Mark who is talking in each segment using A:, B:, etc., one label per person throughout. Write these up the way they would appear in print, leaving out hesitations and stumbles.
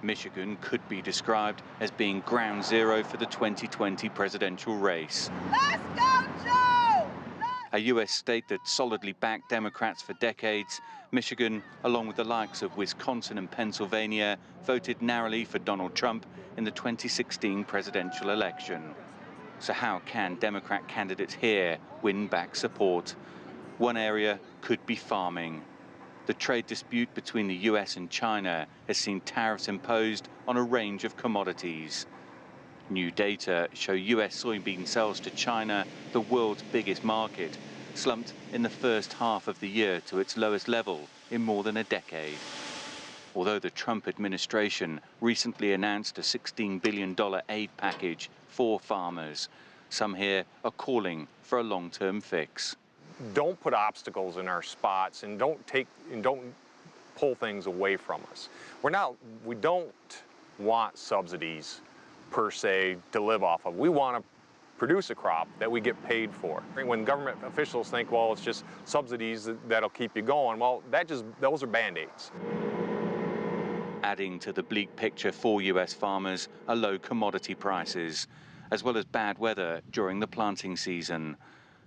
A: Michigan could be described as being ground zero for the 2020 presidential race.
B: Let's go, Joe!
A: A US state that solidly backed Democrats for decades, Michigan, along with the likes of Wisconsin and Pennsylvania, voted narrowly for Donald Trump in the 2016 presidential election. So how can Democrat candidates here win back support? One area could be farming. The trade dispute between the US and China has seen tariffs imposed on a range of commodities. New data show US soybean sales to China, the world's biggest market, slumped in the first half of the year to its lowest level in more than a decade. Although the Trump administration recently announced a $16 billion aid package for farmers, some here are calling for a long-term fix.
C: Don't put obstacles in our spots and don't pull things away from us. We don't want subsidies per se to live off of. We want to produce a crop that we get paid for. When government officials think, well, it's just subsidies that'll keep you going, well, those are Band-Aids.
A: Adding to the bleak picture for US farmers are low commodity prices, as well as bad weather during the planting season.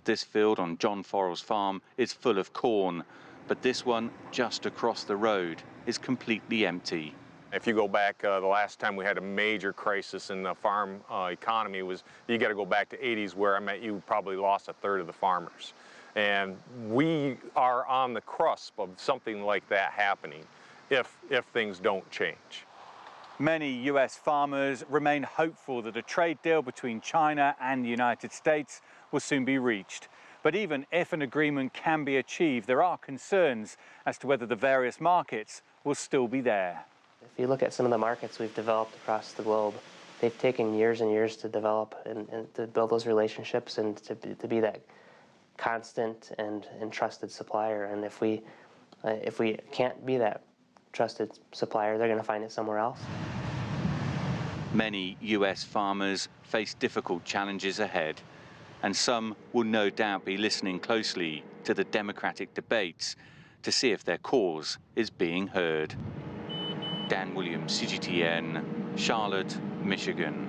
A: This field on John Forrell's farm is full of corn, but this one just across the road is completely empty.
C: If you go back, the last time we had a major crisis in the farm economy was, you got to go back to '80s, where I met you probably lost a third of the farmers. And we are on the cusp of something like that happening if things don't change.
D: Many US farmers remain hopeful that a trade deal between China and the United States will soon be reached. But even if an agreement can be achieved, there are concerns as to whether the various markets will still be there.
E: If you look at some of the markets we've developed across the globe, they've taken years and years to develop and to build those relationships and to be that constant and trusted supplier. And if we can't be that trusted supplier, they're going to find it somewhere else.
A: Many US farmers face difficult challenges ahead, and some will no doubt be listening closely to the Democratic debates to see if their cause is being heard. Dan Williams, CGTN, Charlotte, Michigan.